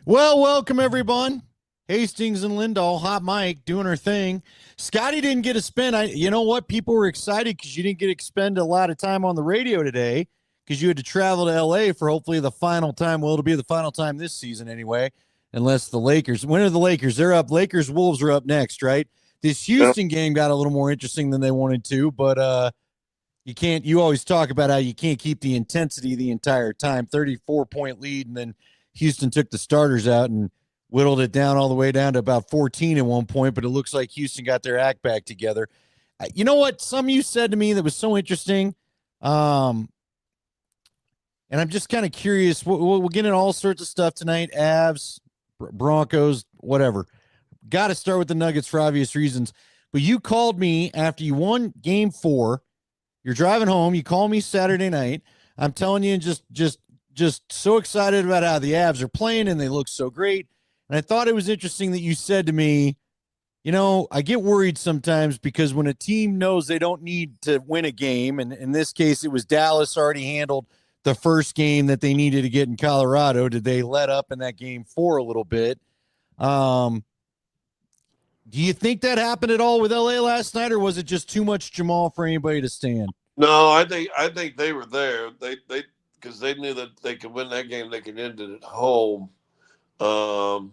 Well, welcome everyone. Hastings and Lindahl, hot mic, doing her thing. Scotty didn't get a spin. You know what? People were excited because you didn't get to spend a lot of time on the radio today because you had to travel to LA for hopefully the final time. Well, it'll be the final time this season anyway, unless the Lakers. When are the Lakers? They're up. Lakers Wolves are up next, right? This Yeah. Houston game got a little more interesting than they wanted to, but you can't. You always talk about how you can't keep the intensity the entire time. 34-point lead, and then Houston took the starters out and whittled it down all the way down to about 14 at one point. But it looks like Houston got their act back together. You know what? Some of you said to me that was so interesting, um, and I'm just kind of curious. We'll get into all sorts of stuff tonight. Avs, Broncos, whatever. Got to start with the Nuggets for obvious reasons. But you called me after you won Game 4. You're driving home. You call me Saturday night. I'm telling you, just so excited about how the Avs are playing and they look so great. And I thought it was interesting that you said to me, I get worried sometimes because when a team knows they don't need to win a game, and in this case, it was Dallas already handled the first game that they needed to get in Colorado. Did they let up in that Game 4 a little bit? Um, do you think that happened at all with LA last night, or was it just too much Jamal for anybody to stand? No, I think they were there. They because they knew that they could win that game. They could end it at home. Um,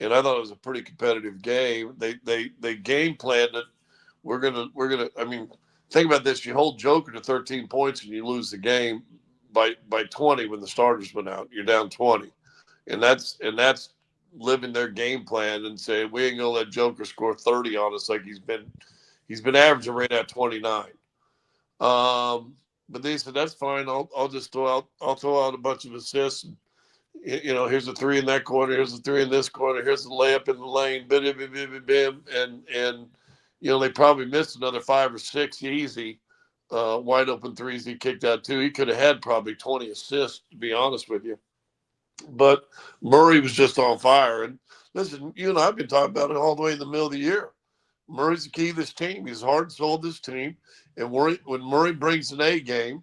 and I thought it was a pretty competitive game. They game planned it. We're gonna. I mean, think about this: you hold Joker to 13 points and you lose the game by 20 when the starters went out. You're down 20, and that's living their game plan and saying we ain't gonna let Joker score 30 on us like he's been averaging right at 29. But they said that's fine. I'll just throw out a bunch of assists. And, here's a three in that corner. Here's a three in this corner. Here's a layup in the lane. Bim, bim, bim, bim, bim. And they probably missed another 5 or 6 easy wide open threes. He kicked out too. He could have had probably 20 assists to be honest with you. But Murray was just on fire. And listen, you and I've been talking about it all the way in the middle of the year. Murray's the key to this team. He's hard and soul this team. And when Murray brings an A game,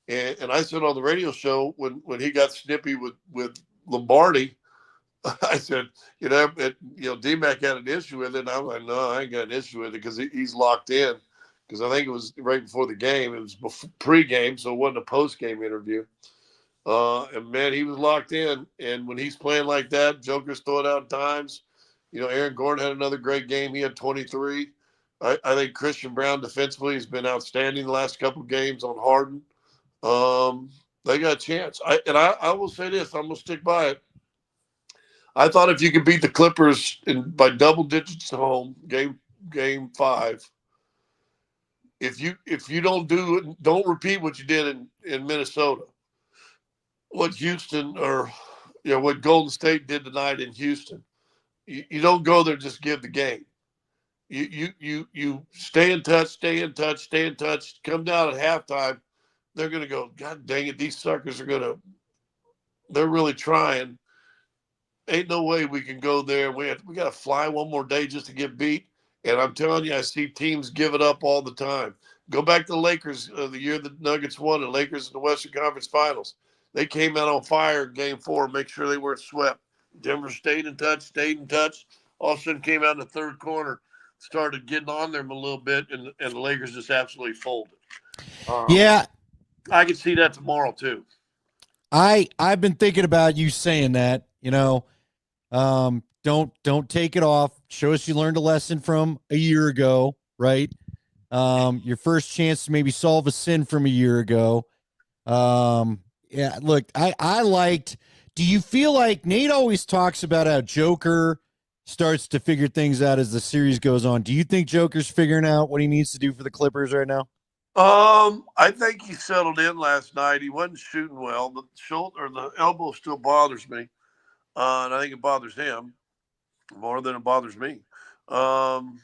and I said on the radio show when he got snippy with Lombardi, I said, D-Mac had an issue with it. And I'm like, no, I ain't got an issue with it because he's locked in. Because I think it was right before the game. It was pre-game, so it wasn't a post-game interview. And man, he was locked in. And when he's playing like that, Joker's throwing out times. Aaron Gordon had another great game. He had 23. I think Christian Brown defensively has been outstanding the last couple of games on Harden. They got a chance. I will say this. I'm going to stick by it. I thought if you could beat the Clippers by double digits at home, game 5, if you don't repeat what you did in Minnesota, what Houston or what Golden State did tonight in Houston. You don't go there just give the game. You stay in touch, stay in touch, stay in touch. Come down at halftime, they're gonna go, God dang it, these suckers they're really trying. Ain't no way we can go there. We got to fly one more day just to get beat. And I'm telling you, I see teams give it up all the time. Go back to the Lakers the year the Nuggets won, the Lakers in the Western Conference Finals. They came out on fire in Game 4, make sure they weren't swept. Denver stayed in touch. All of a sudden came out in the third corner, started getting on them a little bit, and the Lakers just absolutely folded. Yeah, I can see that tomorrow too. I've been thinking about you saying that. Don't take it off. Show us you learned a lesson from a year ago, right? Your first chance to maybe solve a sin from a year ago. Yeah, look, I liked. Do you feel like Nate always talks about how Joker starts to figure things out as the series goes on? Do you think Joker's figuring out what he needs to do for the Clippers right now? I think he settled in last night. He wasn't shooting well. The shoulder or the elbow still bothers me, and I think it bothers him more than it bothers me. Um,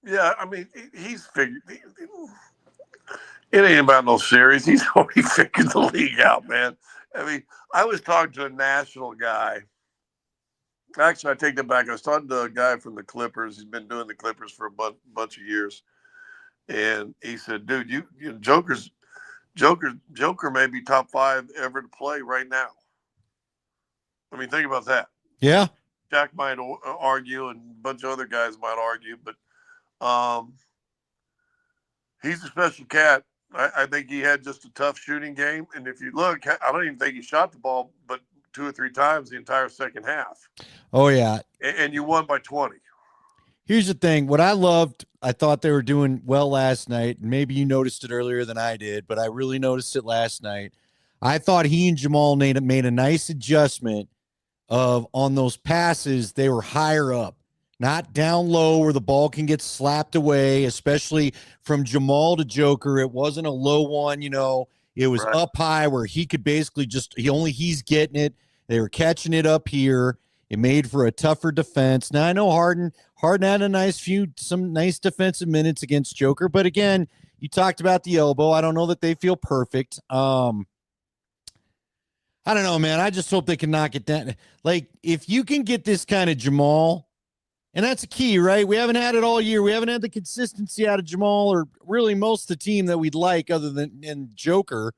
yeah, I mean, he's figured. It ain't about no series. He's already figured the league out, man. I mean, I was talking to a national guy. Actually, I take that back. I was talking to a guy from the Clippers. He's been doing the Clippers for a bunch of years, and he said, "Dude, Joker may be top 5 ever to play right now." I mean, think about that. Yeah. Jack might argue, and a bunch of other guys might argue, but he's a special cat. I think he had just a tough shooting game, and if you look, I don't even think he shot the ball, but 2 or 3 times the entire second half. Oh yeah. And you won by 20. Here's the thing. What I loved, I thought they were doing well last night. Maybe you noticed it earlier than I did, but I really noticed it last night. I thought he and Jamal made a nice adjustment of on those passes. They were higher up, not down low where the ball can get slapped away, especially from Jamal to Joker. It wasn't a low one, it was Right. up high where he could basically he's getting it. They were catching it up here. It made for a tougher defense. Now I know Harden had some nice defensive minutes against Joker, but again, you talked about the elbow. I don't know that they feel perfect. I don't know, man. I just hope they can knock it down. Like, if you can get this kind of Jamal, and that's a key, right? We haven't had it all year. We haven't had the consistency out of Jamal or really most of the team that we'd like other than Joker.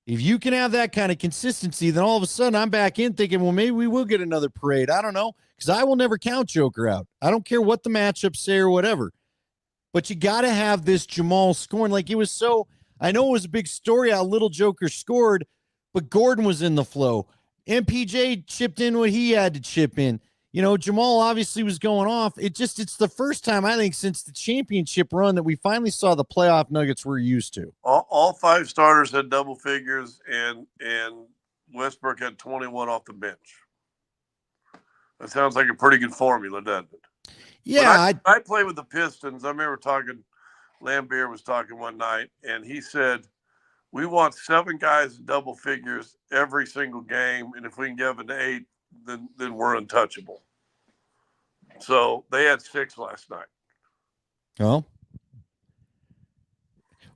If you can have that kind of consistency, then all of a sudden I'm back in thinking, well, maybe we will get another parade. I don't know, because I will never count Joker out. I don't care what the matchups say or whatever. But you got to have this Jamal scoring. Like, it was so – I know it was a big story how little Joker scored, but Gordon was in the flow. MPJ chipped in what he had to chip in. Jamal obviously was going off. It's the first time, I think, since the championship run that we finally saw the playoff Nuggets we're used to. All 5 starters had double figures, and Westbrook had 21 off the bench. That sounds like a pretty good formula, doesn't it? Yeah. I play with the Pistons. I remember Lambeer was talking one night, and he said, we want 7 guys in double figures every single game, and if we can give an 8, then we're untouchable. So they had 6 last night. Oh.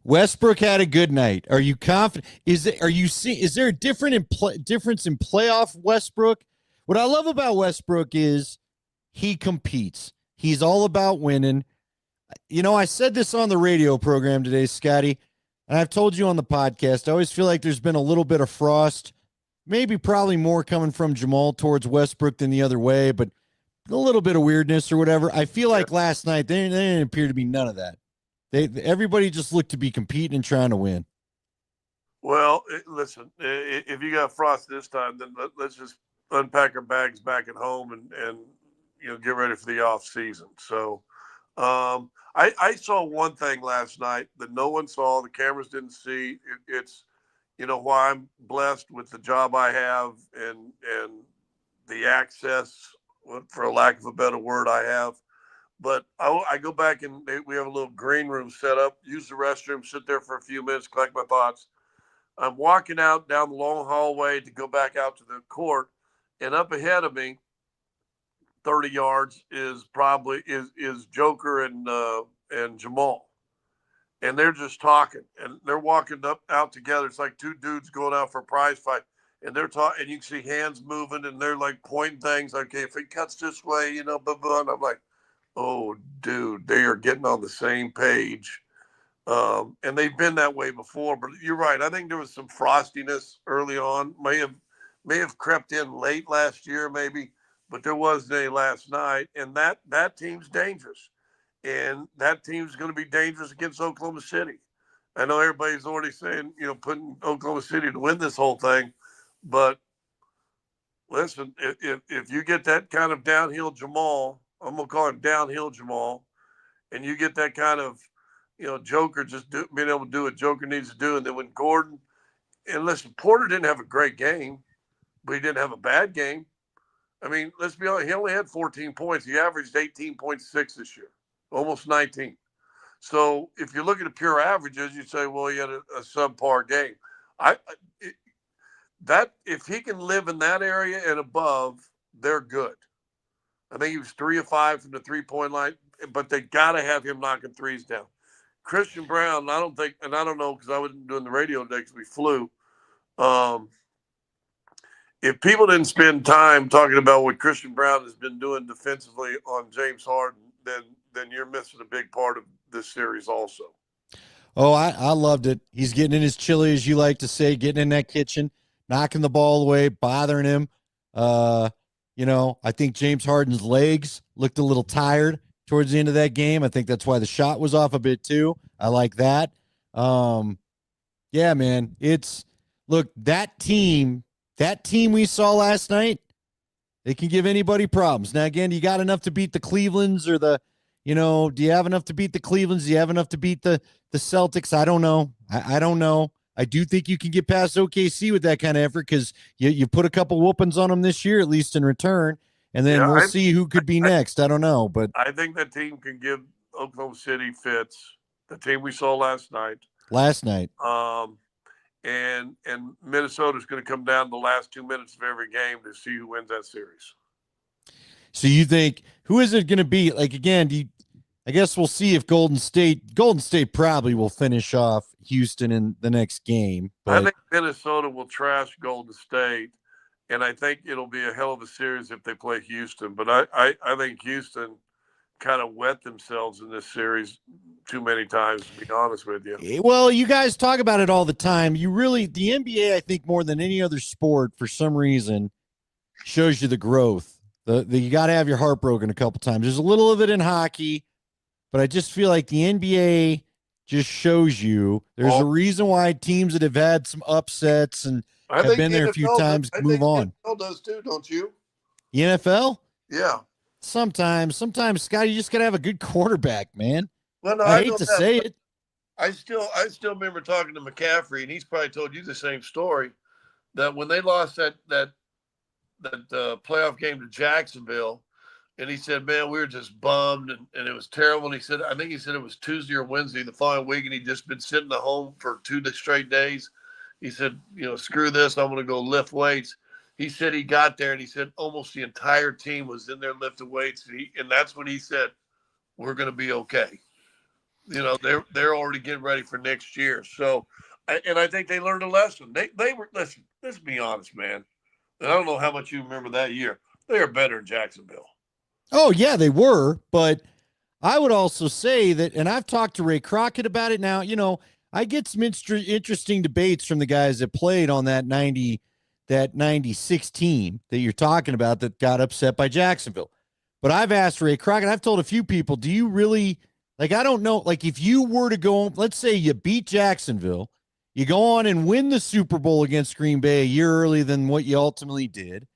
Westbrook had a good night. Are you confident? Is there a difference in playoff Westbrook? What I love about Westbrook is he competes. He's all about winning. I said this on the radio program today, Scotty, and I've told you on the podcast, I always feel like there's been a little bit of frost, probably more coming from Jamal towards Westbrook than the other way, but a little bit of weirdness or whatever. I feel like last night, there didn't appear to be none of that. Everybody just looked to be competing and trying to win. Well, listen, if you got frost this time, then let's just unpack our bags back at home and get ready for the off season. So I saw one thing last night that no one saw, the cameras didn't see. It's why I'm blessed with the job I have and the access, for lack of a better word, I have. But I go back and we have a little green room set up, use the restroom, sit there for a few minutes, collect my thoughts. I'm walking out down the long hallway to go back out to the court, and up ahead of me, 30 yards, is Joker and Jamal. And they're just talking, and they're walking out together. It's like 2 dudes going out for a prize fight, and they're talking, and you can see hands moving, and they're like pointing things. Okay, if he cuts this way, blah, blah. And I'm like, oh, dude, they are getting on the same page. And they've been that way before, but you're right. I think there was some frostiness early on. May have crept in late last year, maybe, but there wasn't any last night. And that team's dangerous. And that team's going to be dangerous against Oklahoma City. I know everybody's already saying, putting Oklahoma City to win this whole thing. But listen, if you get that kind of downhill Jamal, I'm going to call him downhill Jamal, and you get that kind of, Joker just being able to do what Joker needs to do. And then when Gordon, and listen, Porter didn't have a great game, but he didn't have a bad game. I mean, let's be honest, he only had 14 points. He averaged 18.6 this year. Almost 19. So if you look at the pure averages, you say, well, he had a subpar game. If he can live in that area and above, they're good. I think he was 3 of 5 from the 3-point line, but they got to have him knocking threes down. Christian Brown, I don't know because I wasn't doing the radio today because we flew. If people didn't spend time talking about what Christian Brown has been doing defensively on James Harden, then you're missing a big part of this series also. Oh, I loved it. He's getting in his chili, as you like to say, getting in that kitchen, knocking the ball away, bothering him. I think James Harden's legs looked a little tired towards the end of that game. I think that's why the shot was off a bit too. I like that. Yeah, man. Look, that team we saw last night, they can give anybody problems. Now, again, you got enough to beat the Clevelands or do you have enough to beat the Clevelands? Do you have enough to beat the Celtics? I don't know. I don't know. I do think you can get past OKC with that kind of effort because you put a couple whoopings on them this year, at least in return, and then we'll see who could be next. I don't know, but I think that team can give Oklahoma City fits. The team we saw last night. And Minnesota's going to come down the last 2 minutes of every game to see who wins that series. So you think, who is it going to be? Like, again, I guess we'll see if Golden State probably will finish off Houston in the next game. But I think Minnesota will trash Golden State, and I think it'll be a hell of a series if they play Houston. But I think Houston kind of wet themselves in this series too many times, to be honest with you. Well, you guys talk about it all the time. The NBA, I think, more than any other sport, for some reason, shows you the growth. You got to have your heart broken a couple times. There's a little of it in hockey, but I just feel like the NBA just shows you there's a reason why teams that have had some upsets and have been there a few times move on. The NFL does too, don't you? The NFL? Yeah. Sometimes, Scott, you just got to have a good quarterback, man. Well, no, I hate to say it. I still remember talking to McCaffrey, and he's probably told you the same story, that when they lost that playoff game to Jacksonville, and he said, man, we were just bummed, and it was terrible. And I think he said it was Tuesday or Wednesday the following week, and he'd just been sitting at home for 2 straight days. He said, screw this, I'm going to go lift weights. He said he got there, and he said almost the entire team was in there lifting weights, and that's when he said, we're going to be okay. They're already getting ready for next year. So, and I think they learned a lesson. They were, listen, let's be honest, man. And I don't know how much you remember that year. They are better in Jacksonville. Oh, yeah, they were. But I would also say that, and I've talked to Ray Crockett about it now, I get some interesting debates from the guys that played on that 96 team that you're talking about that got upset by Jacksonville. But I've asked Ray Crockett, I've told a few people, do you really, I don't know, if you were to go, let's say you beat Jacksonville, you go on and win the Super Bowl against Green Bay a year earlier than what you ultimately did.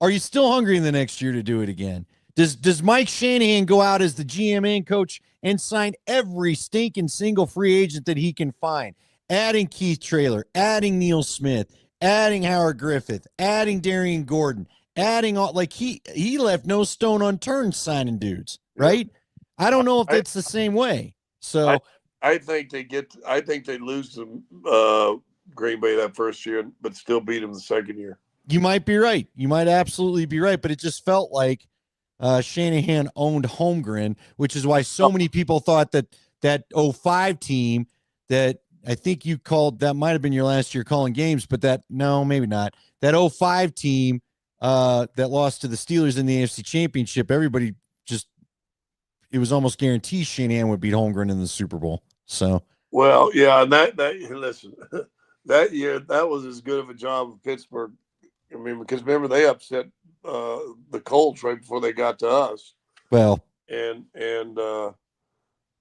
Are you still hungry in the next year to do it again? Does Mike Shanahan go out as the GM and coach and sign every stinking single free agent that he can find, adding Keith Traylor, adding Neil Smith, adding Howard Griffith, adding Darian Gordon, adding all, he left no stone unturned signing dudes, right? I don't know if that's the same way. So I think they lose to Green Bay that first year, but still beat them the second year. You might be right. You might absolutely be right. But it just felt like Shanahan owned Holmgren, which is why so many people thought that 05 team that I think you called, that might have been your last year calling games, but no, maybe not. That 05 team that lost to the Steelers in the AFC Championship, everybody it was almost guaranteed Shanahan would beat Holmgren in the Super Bowl. So, well, yeah, and that listen, that year that was as good of a job of Pittsburgh. I mean, because remember they upset the Colts right before they got to us. Well, and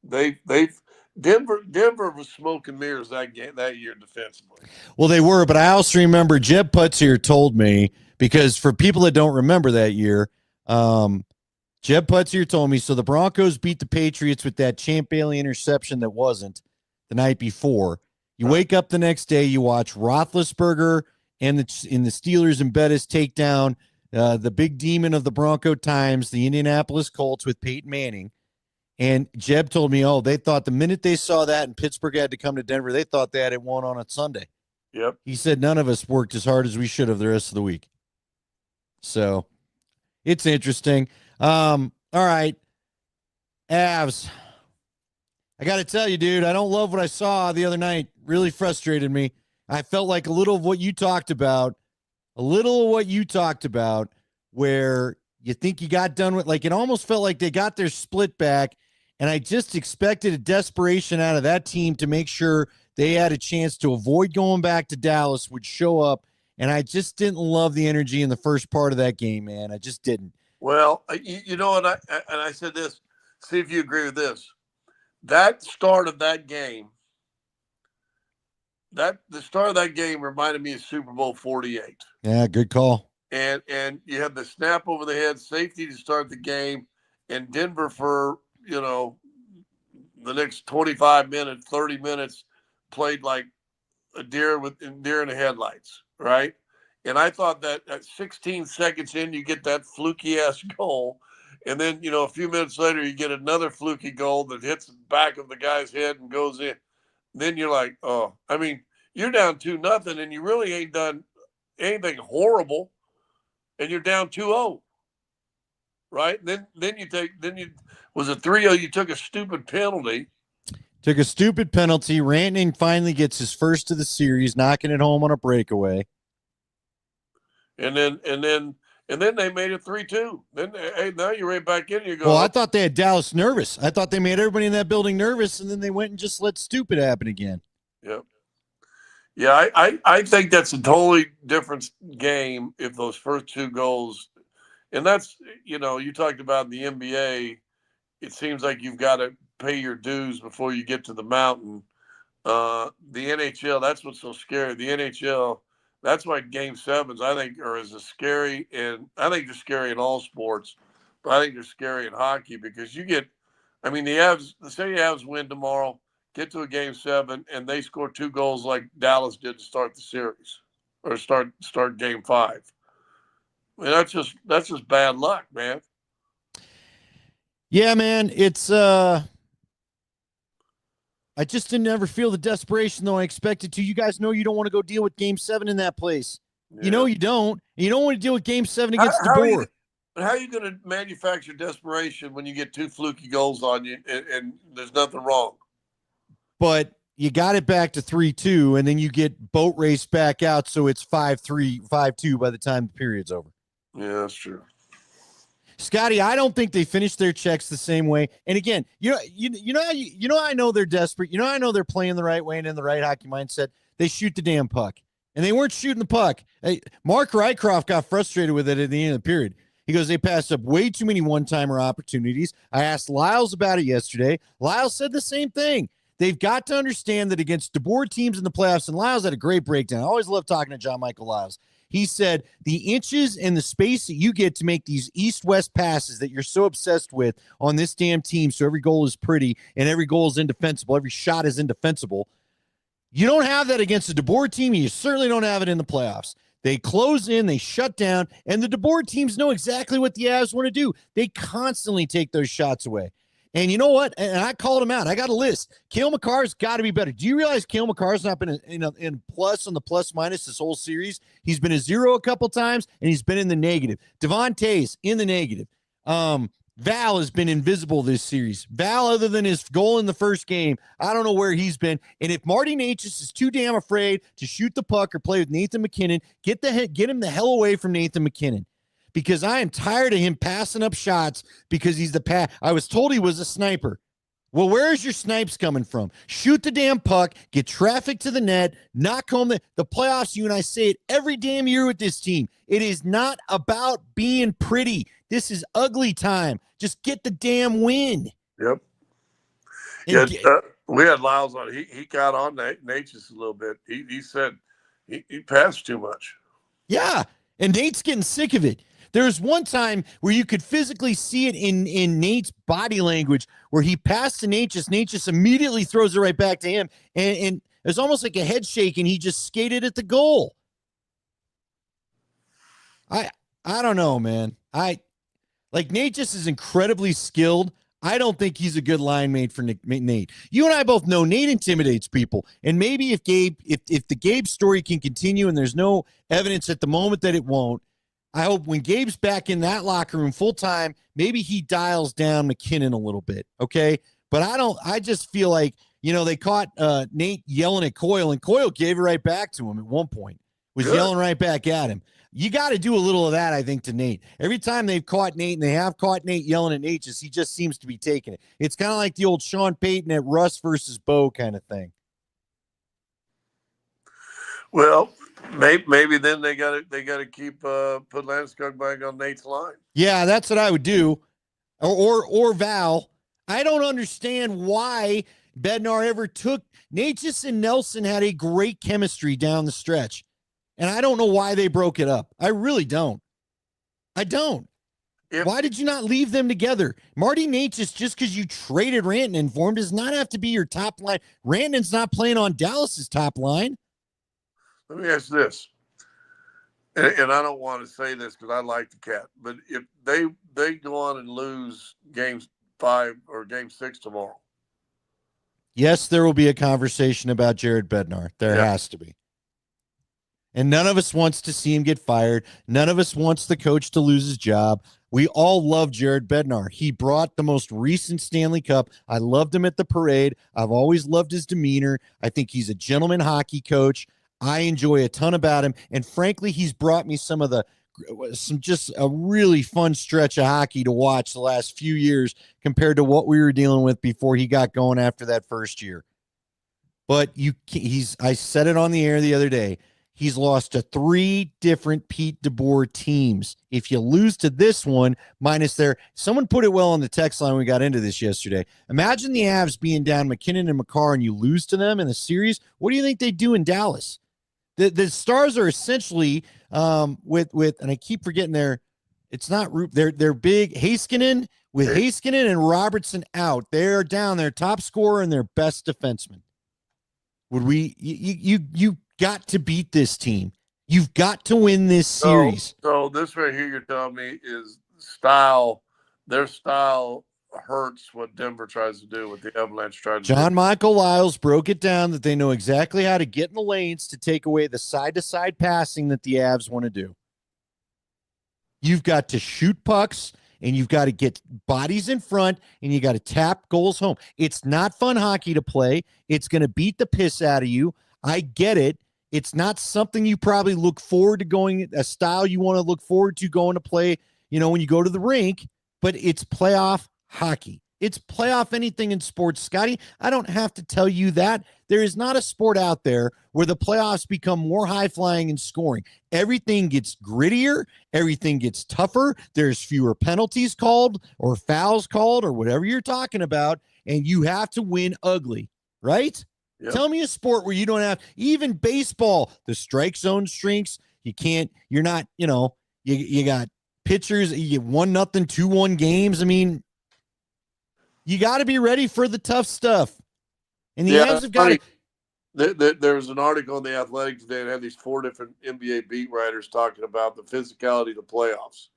Denver was smoke and mirrors that year defensively. Well, they were, but I also remember Jeb Putzier told me, because for people that don't remember that year, Jeb Putzier told me, so the Broncos beat the Patriots with that Champ Bailey interception that wasn't the night before. You wake up the next day, you watch Roethlisberger and the Steelers and Bettis take down the big demon of the Bronco times, the Indianapolis Colts with Peyton Manning. And Jeb told me, they thought the minute they saw that and Pittsburgh had to come to Denver, they thought they had it won on a Sunday. Yep. He said none of us worked as hard as we should have the rest of the week. So it's interesting. All right. Avs. I got to tell you, dude, I don't love what I saw the other night. Really frustrated me. I felt like a little of what you talked about, where you think you got done with, it almost felt like they got their split back, and I just expected a desperation out of that team to make sure they had a chance to avoid going back to Dallas, would show up And I just didn't love the energy in the first part of that game, man. I just didn't. Well, you know, and I said this. See if you agree with this. That start of that game, the start of that game reminded me of Super Bowl 48. Yeah, good call. And you had the snap over the head, safety to start the game, and Denver for the next 25 minutes, 30 minutes, played like a deer in the headlights, right? And I thought that at 16 seconds in, you get that fluky ass goal. And then, a few minutes later, you get another fluky goal that hits the back of the guy's head and goes in. Then you're like, oh, I mean, you're down 2-0 and you really ain't done anything horrible. And you're down 2-0. Right? Then you was it 3-0, you took a stupid penalty. Took a stupid penalty. Rantanen finally gets his first of the series, knocking it home on a breakaway. And then they made it 3-2. Then hey, now you're right back in. You go. Well, I thought they had Dallas nervous. I thought they made everybody in that building nervous, and then they went and just let stupid happen again. Yep. Yeah, I think that's a totally different game if those first two goals, and that's you talked about the NBA. It seems like you've got to pay your dues before you get to the mountain. The NHL, that's what's so scary. The NHL, that's why Game Sevens, I think, are as scary, and I think they're scary in all sports, but I think they're scary in hockey because the Avs. Say the Avs win tomorrow, get to a Game 7, and they score 2 goals like Dallas did to start the series or start Game 5. I mean, that's just bad luck, man. Yeah, man, it's I just didn't ever feel the desperation though I expected to. You guys know you don't want to go deal with Game 7 in that place. Yeah. You know you don't. You don't want to deal with Game 7 against DeBoer. But how are you going to manufacture desperation when you get 2 fluky goals on you and there's nothing wrong? But you got it back to 3-2, and then you get boat race back out, so it's 5-3, 5-2 by the time the period's over. Yeah, that's true. Scotty, I don't think they finished their checks the same way. And again, I know they're desperate. I know they're playing the right way and in the right hockey mindset. They shoot the damn puck, and they weren't shooting the puck. Hey, Mark Rycroft got frustrated with it at the end of the period. He goes, they passed up way too many one-timer opportunities. I asked Lyles about it yesterday. Lyles said the same thing. They've got to understand that against DeBoer teams in the playoffs, and Lyles had a great breakdown. I always love talking to John Michael Lyles. He said the inches and the space that you get to make these east-west passes that you're so obsessed with on this damn team, so every goal is pretty and every goal is indefensible, every shot is indefensible. You don't have that against a DeBoer team, and you certainly don't have it in the playoffs. They close in, they shut down, and the DeBoer teams know exactly what the Avs want to do. They constantly take those shots away. And you know what? And I called him out. I got a list. Cale Makar's got to be better. Do you realize Cale Makar's not been in plus on the plus minus this whole series? He's been a 0 a couple times, and he's been in the negative. Devontae's in the negative. Val has been invisible this series. Val, other than his goal in the first game, I don't know where he's been. And if Marty Necas is too damn afraid to shoot the puck or play with Nathan MacKinnon, get him the hell away from Nathan MacKinnon. Because I am tired of him passing up shots because he's I was told he was a sniper. Well, where's your snipes coming from? Shoot the damn puck, get traffic to the net, knock home the playoffs. You and I say it every damn year with this team. It is not about being pretty. This is ugly time. Just get the damn win. Yep. We had Lyles on. He got on Necas a little bit. He said he passed too much. Yeah, and Nate's getting sick of it. There's one time where you could physically see it in Nate's body language where he passed to Necas. Necas immediately throws it right back to him. And it's almost like a head shake, and he just skated at the goal. I don't know, man. Necas is incredibly skilled. I don't think he's a good line mate for Nate. You and I both know Nate intimidates people. And maybe if the Gabe story can continue and there's no evidence at the moment that it won't, I hope when Gabe's back in that locker room full time, maybe he dials down MacKinnon a little bit. Okay. But I just feel like, they caught Nate yelling at Coyle, and Coyle gave it right back to him at one point, was yelling right back at him. You got to do a little of that, I think, to Nate. Every time they've caught Nate, and they have caught Nate yelling at Nate, he just seems to be taking it. It's kind of like the old Sean Payton at Russ versus Bo kind of thing. Well, Maybe then they got to keep put Landeskog back on Nate's line. Yeah, that's what I would do. Or Val. I don't understand why Bednar ever took Natchez and Nelson had a great chemistry down the stretch. And I don't know why they broke it up. I really don't. I don't. Why did you not leave them together? Marty Natchez, just because you traded Rantanen for him, does not have to be your top line. Rantanen's not playing on Dallas's top line. Let me ask this. And I don't want to say this because I like the Cat, but if they go on and lose game 5 or game 6 tomorrow. Yes, there will be a conversation about Jared Bednar. There has to be. And none of us wants to see him get fired. None of us wants the coach to lose his job. We all love Jared Bednar. He brought the most recent Stanley Cup. I loved him at the parade. I've always loved his demeanor. I think he's a gentleman hockey coach. I enjoy a ton about him. And frankly, he's brought me some just a really fun stretch of hockey to watch the last few years compared to what we were dealing with before he got going after that first year. But I said it on the air the other day. He's lost to 3 different Pete DeBoer teams. If you lose to this one, someone put it well on the text line when we got into this yesterday. Imagine the Avs being down McKinnon and Makar and you lose to them in the series. What do you think they do in Dallas? The Stars are essentially with and I keep forgetting it's not they're big Heiskanen with Heiskanen and Robertson out. They're down their top scorer and their best defenseman. Would you got to beat this team. You've got to win this series. So this right here you're telling me is style. Their style hurts what Denver tries to do, what the Avalanche tried to do. John Michael Lyles broke it down that they know exactly how to get in the lanes to take away the side-to-side passing that the Avs want to do. You've got to shoot pucks, and you've got to get bodies in front, and you got to tap goals home. It's not fun hockey to play. It's going to beat the piss out of you. I get it. It's not something you probably look forward to going, a style you want to look forward to going to play, when you go to the rink, but it's playoff hockey. It's playoff anything in sports, Scotty. I don't have to tell you that. There is not a sport out there where the playoffs become more high-flying in scoring. Everything gets grittier. Everything gets tougher. There's fewer penalties called or fouls called or whatever you're talking about, and you have to win ugly, right? Yep. Tell me a sport where you don't have, even baseball, the strike zone shrinks. You got pitchers, you get 1-0, 2-1 games. I mean, you got to be ready for the tough stuff. And the Avs have got to. There's an article in The Athletic today that had these 4 different NBA beat writers talking about the physicality of the playoffs.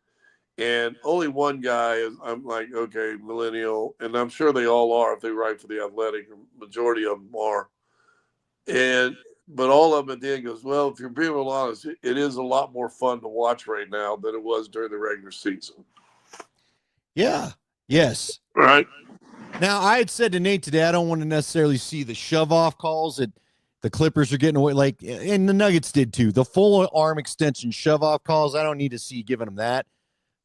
And only one guy I'm like, okay, millennial, and I'm sure they all are if they write for The Athletic, majority of them are. But all of them at the end goes, well, if you're being real honest, it is a lot more fun to watch right now than it was during the regular season. Yeah. Yes. Right. Now, I had said to Nate today, I don't want to necessarily see the shove-off calls that the Clippers are getting away, and the Nuggets did too. The full arm extension shove-off calls, I don't need to see giving them that.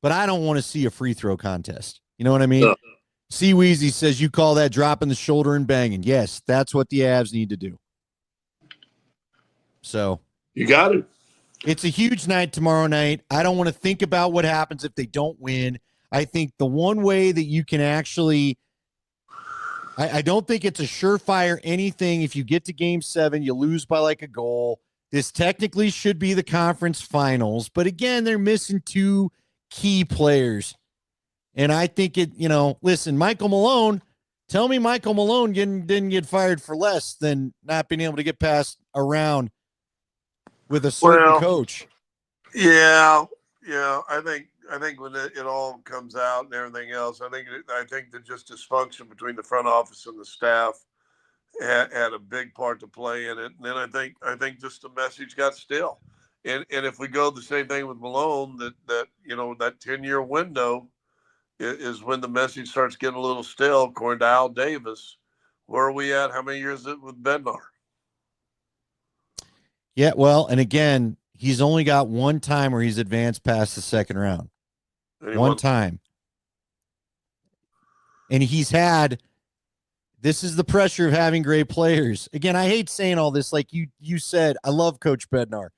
But I don't want to see a free throw contest. You know what I mean? C. Weezy says you call that dropping the shoulder and banging. Yes, that's what the Avs need to do. So you got it. It's a huge night tomorrow night. I don't want to think about what happens if they don't win. I think the one way that you can actually I don't think it's a surefire anything. If you get to game 7, you lose by like a goal. This technically should be the conference finals. But again, they're missing 2 key players. And I think listen, Michael Malone, tell me Michael Malone didn't get fired for less than not being able to get past a round with a certain coach. Yeah. I think when it all comes out and everything else, I think that just dysfunction between the front office and the staff had a big part to play in it. And then I think just the message got stale. And if we go the same thing with Malone, that 10-year window is when the message starts getting a little stale, according to Al Davis. Where are we at? How many years is it with Bednar? Yeah, well, and again, he's only got one time where he's advanced past the second round. One time. And this is the pressure of having great players. Again, I hate saying all this. Like you said, I love Coach Bednar.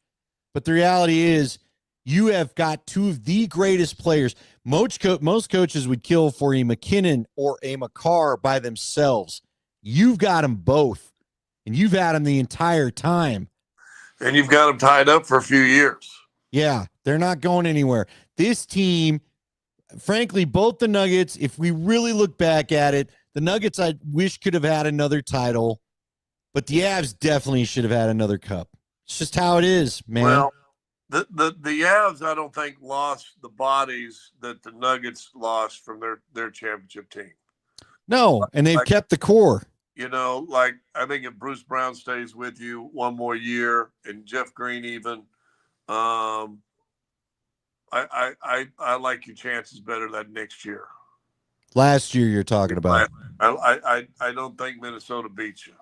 But the reality is you have got two of the greatest players. Most coaches would kill for a McKinnon or a McCarr by themselves. You've got them both, and you've had them the entire time. And you've got them tied up for a few years. Yeah, they're not going anywhere. This team, frankly, both the Nuggets, if we really look back at it, the Nuggets I wish could have had another title, but the Avs definitely should have had another cup. It's just how it is, man. Well, the Avs, I don't think, lost the bodies that the Nuggets lost from their championship team. No, and they've kept the core. You know, like I think if Bruce Brown stays with you one more year, and Jeff Green even, I like your chances better that next year. Last year you're talking about. I don't think Minnesota beats you.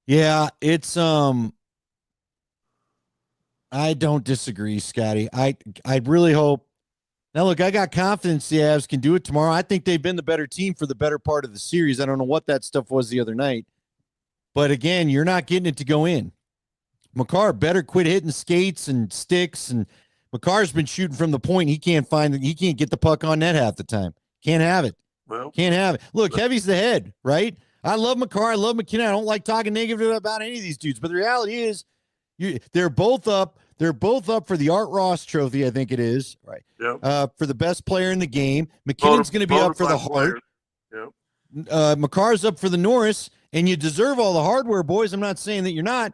Yeah, it's I don't disagree, Scotty. I really hope. Now, look, I got confidence the Avs can do it tomorrow. I think they've been the better team for the better part of the series. I don't know what that stuff was the other night. But again, you're not getting it to go in. McCarr better quit hitting skates and sticks. And McCarr's been shooting from the point. He can't get the puck on net half the time. Can't have it. Well, can't have it. Look, Heavy's the head, right? I love McCarr. I love McKinnon. I don't like talking negative about any of these dudes. But the reality is, they're both up. They're both up for the Art Ross Trophy, I think it is. Right. Yep. For the best player in the game. McKinnon's going to be up for the Hart. Yep. McCarr's up for the Norris, and you deserve all the hardware, boys. I'm not saying that you're not.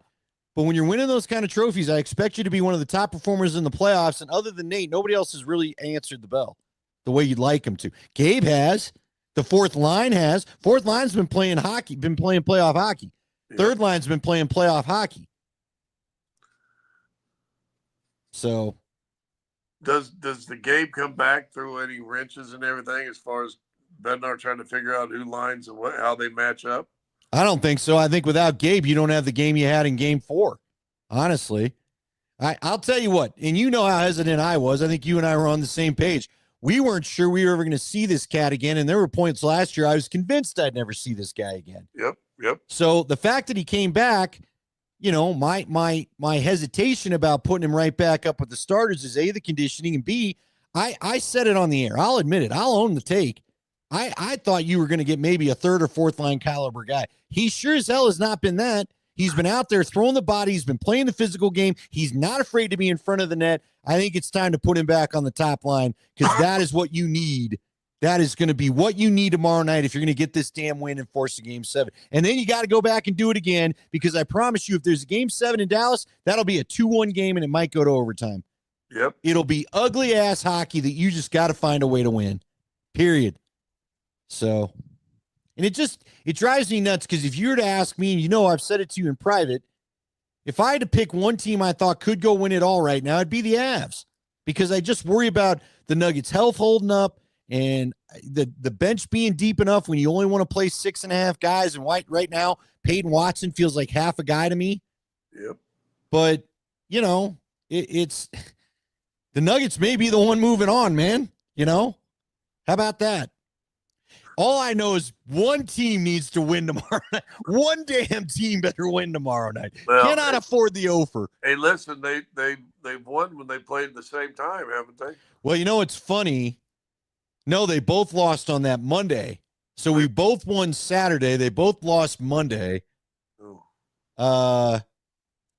But when you're winning those kind of trophies, I expect you to be one of the top performers in the playoffs. And other than Nate, nobody else has really answered the bell the way you'd like him to. Gabe has. The fourth line has. Fourth line's been playing hockey, been playing playoff hockey. Yep. Third line's been playing playoff hockey. So, does the Gabe come back through any wrenches and everything as far as Bednar trying to figure out who lines and how they match up? I don't think so. I think without Gabe, you don't have the game you had in Game 4. Honestly, I'll tell you what, and you know how hesitant I was. I think you and I were on the same page. We weren't sure we were ever going to see this cat again, and there were points last year I was convinced I'd never see this guy again. Yep. So the fact that he came back. You know, my hesitation about putting him right back up with the starters is A, the conditioning, and B, I said it on the air. I'll admit it. I'll own the take. I thought you were going to get maybe a third or fourth line caliber guy. He sure as hell has not been that. He's been out there throwing the body. He's been playing the physical game. He's not afraid to be in front of the net. I think it's time to put him back on the top line because that is what you need. That is going to be what you need tomorrow night if you're going to get this damn win and force a Game 7. And then you got to go back and do it again because I promise you if there's a Game 7 in Dallas, that'll be a 2-1 game and it might go to overtime. Yep. It'll be ugly-ass hockey that you just got to find a way to win, period. So, and it drives me nuts because if you were to ask me, and you know I've said it to you in private, if I had to pick one team I thought could go win it all right now, it'd be the Avs because I just worry about the Nuggets' health holding up, and the bench being deep enough when you only want to play 6.5 guys. And right now, Peyton Watson feels like half a guy to me. Yep. But, you know, it's the Nuggets may be the one moving on, man. You know? How about that? All I know is one team needs to win tomorrow night. One damn team better win tomorrow night. Well, cannot afford the offer. Hey, listen, they've won when they played at the same time, haven't they? Well, you know, it's funny. No, they both lost on that Monday. So we both won Saturday. They both lost Monday. Oh.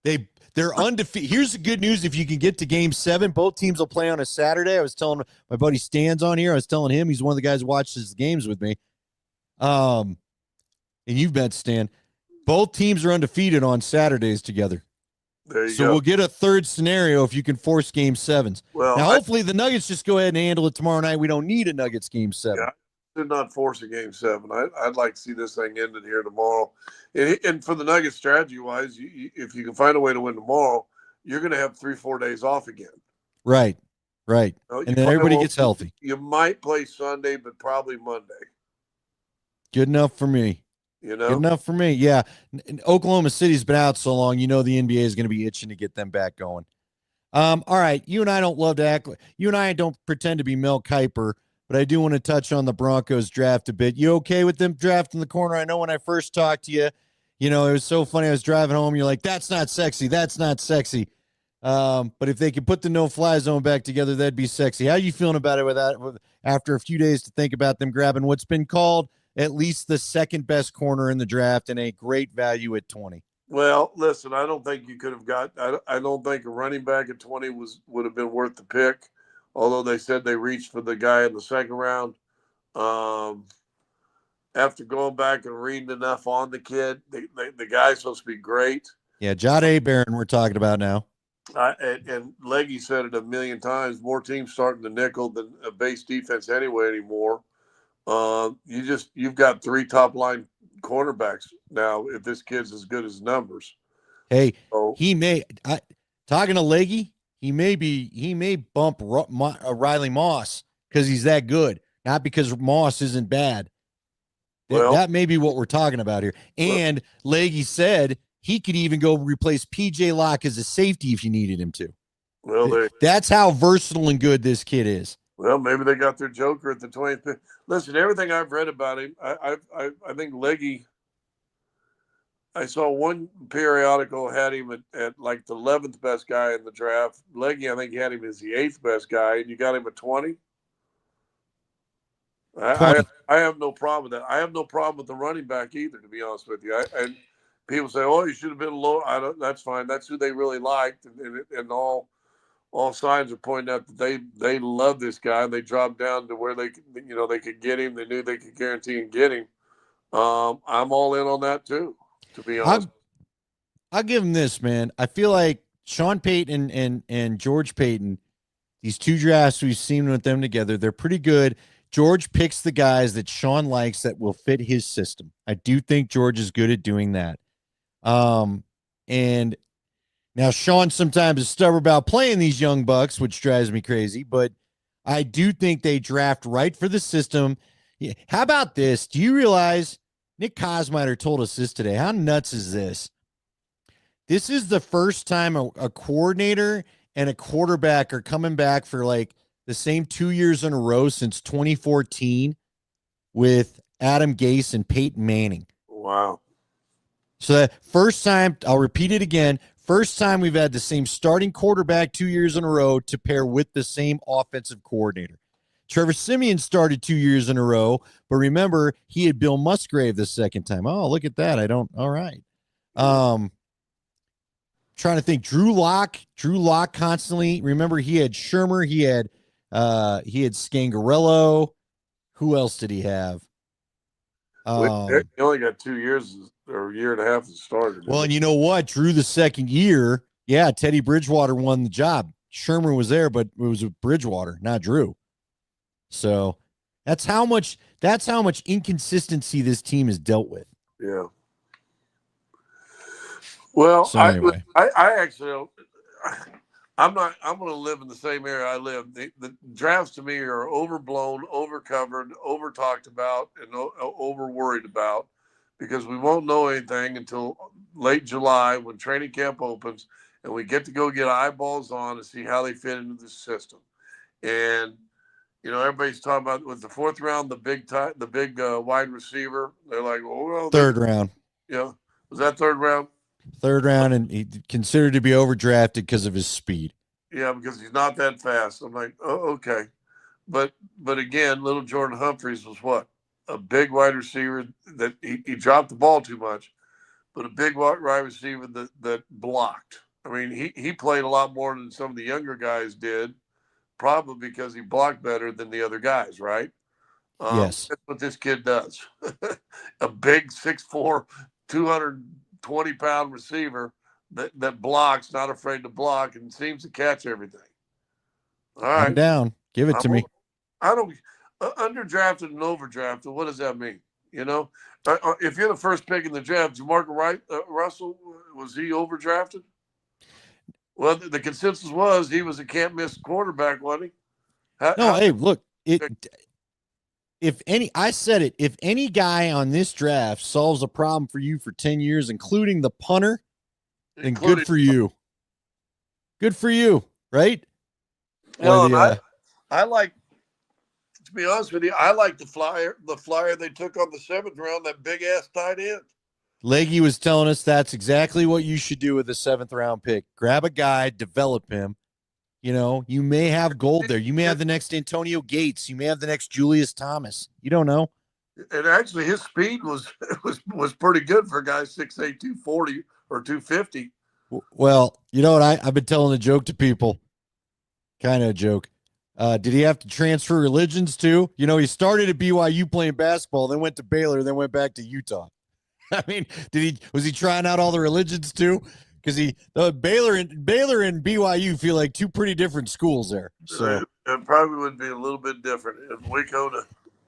They're undefeated. Here's the good news. If you can get to Game 7, both teams will play on a Saturday. I was telling my buddy Stan's on here. I was telling him, he's one of the guys who watches the games with me. And you've met Stan. Both teams are undefeated on Saturdays together. There you so go. We'll get a third scenario if you can force Game 7s. Well, now, hopefully the Nuggets just go ahead and handle it tomorrow night. We don't need a Nuggets Game 7. Yeah, did not force a Game 7. I'd like to see this thing ended here tomorrow. And for the Nuggets strategy-wise, if you can find a way to win tomorrow, you're going to have 3-4 days off again. Right. You know, and then everybody gets healthy. You might play Sunday, but probably Monday. Good enough for me. You know? Good enough for me. Yeah. And Oklahoma City's been out so long, you know the NBA is going to be itching to get them back going. All right. You and I don't love to act. You and I don't pretend to be Mel Kiper, but I do want to touch on the Broncos draft a bit. You okay with them drafting the corner? I know when I first talked to you, you know, it was so funny. I was driving home. You're like, that's not sexy. That's not sexy. But if they could put the no-fly zone back together, that'd be sexy. How are you feeling about it after a few days to think about them grabbing what's been called at least the second best corner in the draft and a great value at 20? Well, listen, I don't think you could have got. I don't think a running back at 20 would have been worth the pick. Although they said they reached for the guy in the second round. Um, After going back and reading enough on the kid, the guy's supposed to be great. Yeah, Jade Barron we're talking about now. And Leggy said it a million times. More teams starting the nickel than a base defense anyway anymore. You've got 3 top line cornerbacks now. If this kid's as good as numbers, Hey, so talking to Leggy, he may bump Riley Moss because he's that good, not because Moss isn't bad. That may be what we're talking about here. And Leggy said he could even go replace PJ Locke as a safety if you needed him to. Well, that's how versatile and good this kid is. Well, maybe they got their joker at the 20th pick. Listen, everything I've read about him, I think Leggy. I saw one periodical had him at like the 11th best guy in the draft. Leggy, I think, had him as the 8th best guy, and you got him at 20. I have no problem with that. I have no problem with the running back either, to be honest with you. And people say, "Oh, you should have been low." That's fine. That's who they really liked, and all signs are pointing out that they love this guy. They dropped down to where they could get him. They knew they could guarantee and get him. I'm all in on that too, to be honest. I'll give him this, man. I feel like Sean Payton and George Payton, these 2 drafts we've seen with them together, they're pretty good. George picks the guys that Sean likes that will fit his system. I do think George is good at doing that. And now Sean sometimes is stubborn about playing these young bucks, which drives me crazy, but I do think they draft right for the system. Yeah. How about this? Do you realize Nick Kosmider told us this today? How nuts is this? This is the first time a coordinator and a quarterback are coming back for like the same 2 years in a row since 2014 with Adam Gase and Peyton Manning. Wow. So that first time, I'll repeat it again, first time we've had the same starting quarterback 2 years in a row to pair with the same offensive coordinator. Trevor Siemian started 2 years in a row, but remember, he had Bill Musgrave the second time. Oh, look at that. All right. Trying to think, Drew Lock constantly. Remember, he had Shermer, he had Scangarello. Who else did he have? He only got 2 years or a year and a half to start. Well, and you know what? Drew the second year, yeah, Teddy Bridgewater won the job. Shermer was there, but it was with Bridgewater, not Drew. So that's how much inconsistency this team has dealt with. Yeah. Well, so anyway. I actually, I'm going to live in the same area I live. The drafts to me are overblown, overcovered, over talked about, and over worried about, because we won't know anything until late July when training camp opens, and we get to go get eyeballs on and see how they fit into the system. And everybody's talking about with the 4th round, the big wide receiver. They're like, well, 3rd round. Yeah, was that 3rd round? 3rd round, and he considered to be overdrafted because of his speed. Yeah, because he's not that fast. I'm like, oh, okay. But again, little Jordan Humphreys was what? A big wide receiver that he dropped the ball too much, but a big wide receiver that blocked. I mean, he played a lot more than some of the younger guys did, probably because he blocked better than the other guys, right? Yes. That's what this kid does. A big 6'4", 220-pound receiver that blocks, not afraid to block, and seems to catch everything. All right. I'm down. Give it to me. I don't underdrafted and overdrafted. What does that mean? If you're the first pick in the draft, Jamarcus Russell, was he overdrafted? Well, the consensus was he was a can't miss quarterback, wasn't he? Hey, look, if any guy on this draft solves a problem for you for 10 years, including the punter, then good for you. Good for you, right? Well, I like, to be honest with you, I like the flyer they took on the 7th round, that big ass tight end. Leggy was telling us that's exactly what you should do with a 7th-round pick. Grab a guy, develop him. You know, you may have gold there. You may have the next Antonio Gates. You may have the next Julius Thomas. You don't know. And actually, his speed was pretty good for a guy 6'8", 240 or 250. Well, you know what? I've been telling a joke to people, kind of a joke. Did he have to transfer religions too? You know, he started at BYU playing basketball, then went to Baylor, then went back to Utah. I mean, was he trying out all the religions too? Because Baylor and BYU feel like two pretty different schools there. So it probably would be a little bit different if Waco to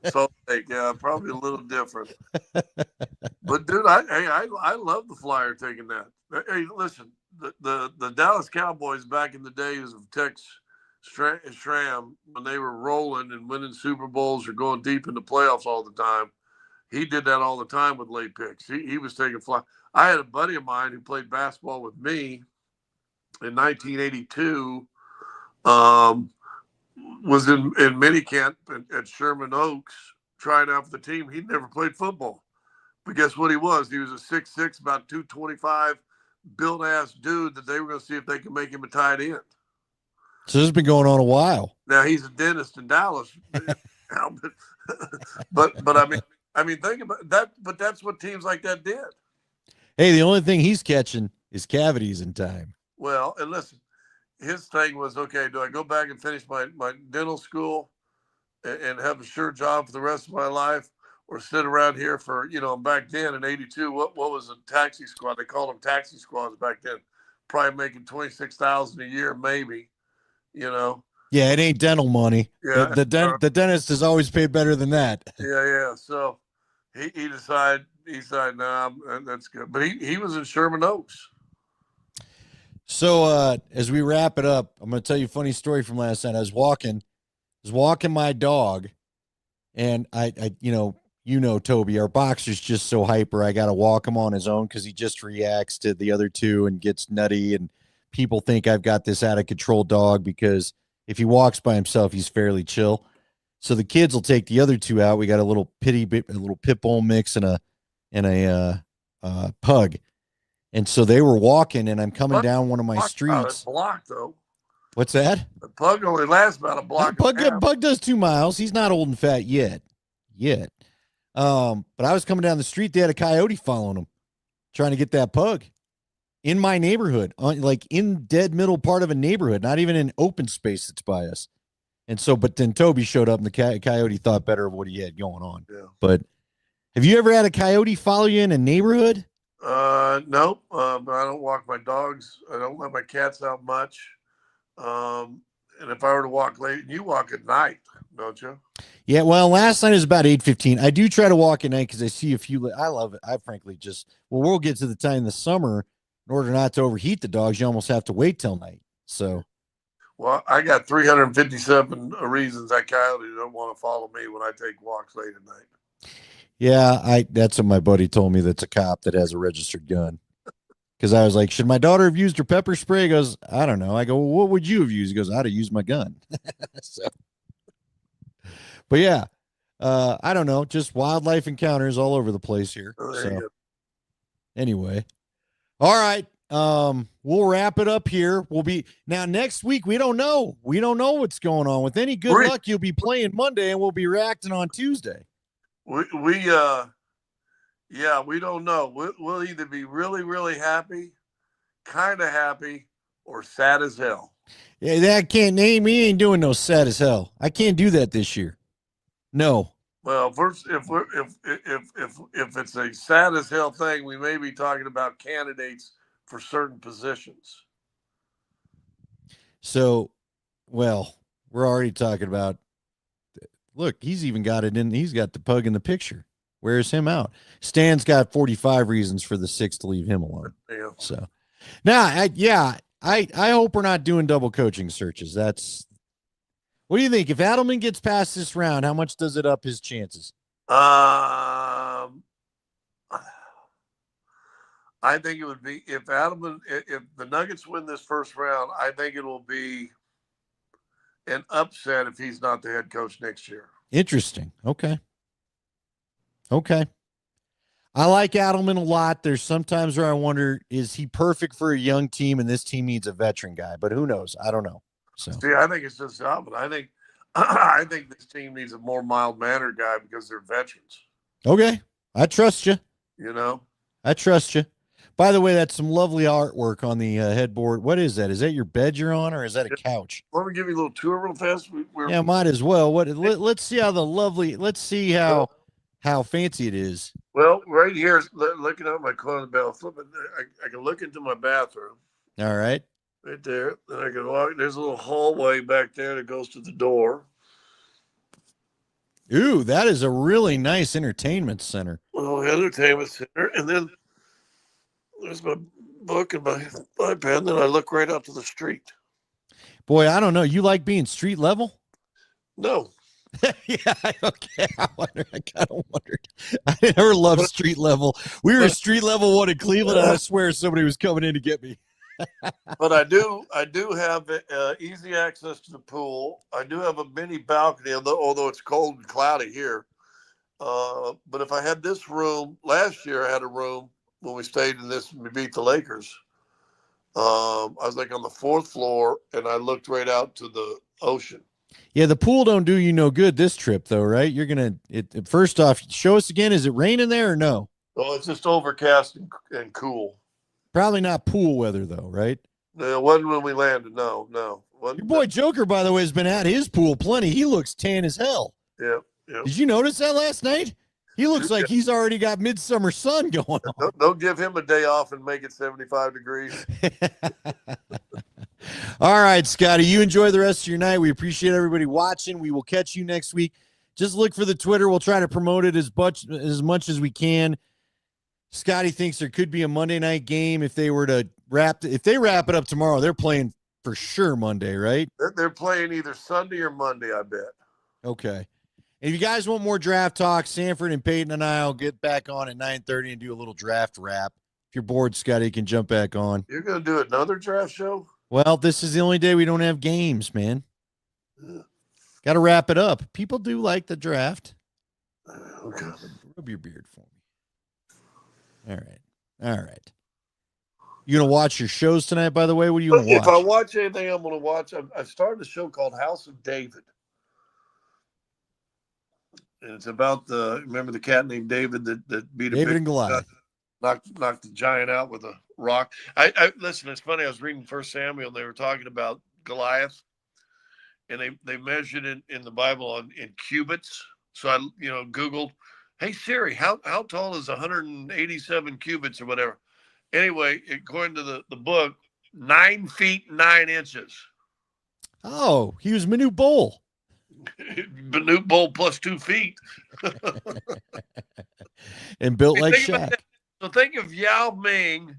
Salt Lake. Yeah, probably a little different. But dude, I love the Flyer taking that. Hey, listen, the Dallas Cowboys back in the days of Tex Schramm, when they were rolling and winning Super Bowls or going deep into playoffs all the time, he did that all the time with late picks. He was taking fly. I had a buddy of mine who played basketball with me in 1982. Was in minicamp at Sherman Oaks trying out for the team. He'd never played football. But guess what he was? He was a 6'6", about 225, built-ass dude that they were going to see if they could make him a tight end. So this has been going on a while. Now, he's a dentist in Dallas. but I mean, think about that. But that's what teams like that did. Hey, the only thing he's catching is cavities in time. Well, and listen, his thing was, okay, do I go back and finish my dental school and have a sure job for the rest of my life, or sit around here for, back then in 82, what was a taxi squad? They called them taxi squads back then, probably making $26,000 a year, maybe, Yeah, it ain't dental money. Yeah. The dentist is always paid better than that. Yeah. So he decided, nah, that's good. But he was in Sherman Oaks. So as we wrap it up, I'm going to tell you a funny story from last night. I was walking my dog, and I Toby, our boxer's just so hyper. I got to walk him on his own because he just reacts to the other two and gets nutty. And people think I've got this out of control dog because if he walks by himself, he's fairly chill. So the kids will take the other two out. We got a little pit bull mix and a pug. And so they were walking, and I'm coming down one of my streets. Block though. What's that? The pug only lasts about a block. Pug does 2 miles. He's not old and fat yet. But I was coming down the street. They had a coyote following him, trying to get that pug in my neighborhood, like in dead middle part of a neighborhood, not even in open space that's by us. And so, but then Toby showed up, and the coyote thought better of what he had going on. Yeah. But have you ever had a coyote follow you in a neighborhood? No, but I don't walk my dogs. I don't let my cats out much. And if I were to walk late, you walk at night, don't you? Yeah, well, last night was about 8:15. I do try to walk at night because I see a few. I love it. I frankly we'll get to the time in the summer. In order not to overheat the dogs, you almost have to wait till night. So, well, I got 357 reasons that coyote don't want to follow me when I take walks late at night. Yeah, that's what my buddy told me. That's a cop that has a registered gun. Because I was like, should my daughter have used her pepper spray? He goes, I don't know. I go, well, what would you have used? He goes, I'd have used my gun. So, but yeah, I don't know. Just wildlife encounters all over the place here. So anyway, all right. We'll wrap it up here. We'll be now next week. We don't know. We don't know what's going on. With any good luck, you'll be playing Monday, and we'll be reacting on Tuesday. Yeah, we don't know. We'll either be really, really happy, kind of happy, or sad as hell. Yeah, that can't name me. Ain't doing no sad as hell. I can't do that this year. No. Well, first, if it's a sad as hell thing, we may be talking about candidates for certain positions. So, well, we're already talking about. Look, he's even got it in. He's got the pug in the picture. Wears him out. Stan's got 45 reasons for the 6 to leave him alone. Yeah. So now, I hope we're not doing double coaching searches. What do you think? If Adelman gets past this round, how much does it up his chances? I think it would be if the Nuggets win this first round, I think it will be an upset if he's not the head coach next year. Interesting. Okay. I like Adelman a lot. There's sometimes where I wonder, is he perfect for a young team, and this team needs a veteran guy? But who knows? I don't know. So See, I think it's just opposite. I think this team needs a more mild mannered guy because they're veterans. okay, I trust you. You know. I trust you. By the way, that's some lovely artwork on the headboard. What is that? Is that your bed you're on, or is that a couch? Let me give you a little tour real fast. Yeah, might as well. Let's see how the lovely. Let's see how fancy it is. Well, right here, looking out my corner of the bell, flipping, I can look into my bathroom. All right. Right there. Then I can walk. There's a little hallway back there that goes to the door. Ooh, that is a really nice entertainment center. Well, entertainment center, and then there's my book and my iPad. And then I look right out to the street. Boy, I don't know. You like being street level? No. Yeah, okay. I kind of wondered. I never loved street level. We were street level one in Cleveland, and I swear somebody was coming in to get me. But I do have easy access to the pool. I do have a mini balcony, although it's cold and cloudy here. But if I had this room, last year I had a room when we stayed in this, we beat the Lakers. I was like on the 4th floor, and I looked right out to the ocean. Yeah, the pool don't do you no good this trip, though, right? You're gonna first off, show us again. Is it raining there or no? Well, it's just overcast and cool. Probably not pool weather though, right? No, it wasn't when we landed. No. Your boy Joker, by the way, has been at his pool plenty. He looks tan as hell. Yeah. Did you notice that last night? He looks like he's already got midsummer sun going on. Don't give him a day off and make it 75 degrees. All right, Scotty, you enjoy the rest of your night. We appreciate everybody watching. We will catch you next week. Just look for the Twitter. We'll try to promote it as much as we can. Scotty thinks there could be a Monday night game if they were to wrap it up tomorrow. They're playing for sure Monday, right? They're playing either Sunday or Monday, I bet. Okay. And if you guys want more draft talk, Sanford and Peyton and I will get back on at 9:30 and do a little draft wrap. If you're bored, Scotty, you can jump back on. You're going to do another draft show? Well, this is the only day we don't have games, man. Yeah. Got to wrap it up. People do like the draft. Okay. Rub your beard for me. All right. You going to watch your shows tonight, by the way? What do you want to watch? If I watch anything, I'm going to watch. I started a show called House of David. And it's about remember the cat named David that beat David and Goliath. Knocked the giant out with a rock. I listen, it's funny. I was reading 1 Samuel, and they were talking about Goliath, and they measured it in the Bible in cubits. So I Googled, hey Siri, how tall is 187 cubits or whatever? Anyway, according to the book, 9 feet 9 inches. Oh, he was Manute Bol. Manute Bol plus 2 feet. And built like Shaq. So think of Yao Ming,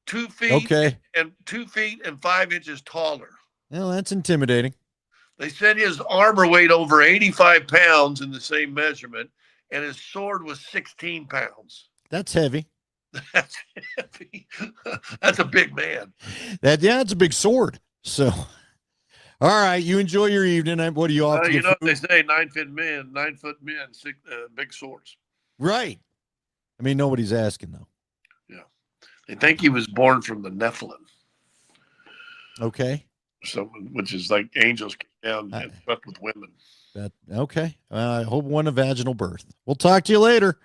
2 feet, okay, and 2 feet and 5 inches taller. Well, that's intimidating. They said his armor weighed over 85 pounds in the same measurement, and his sword was 16 pounds. That's heavy. That's heavy. That's a big man. It's a big sword. So, all right, you enjoy your evening. What do you off? You know what they say: 9 foot men, big swords. Right. I mean, nobody's asking though. Yeah, they think he was born from the Nephilim. Okay. So, which is like angels came down and slept with women. Okay. I hope one a vaginal birth. We'll talk to you later.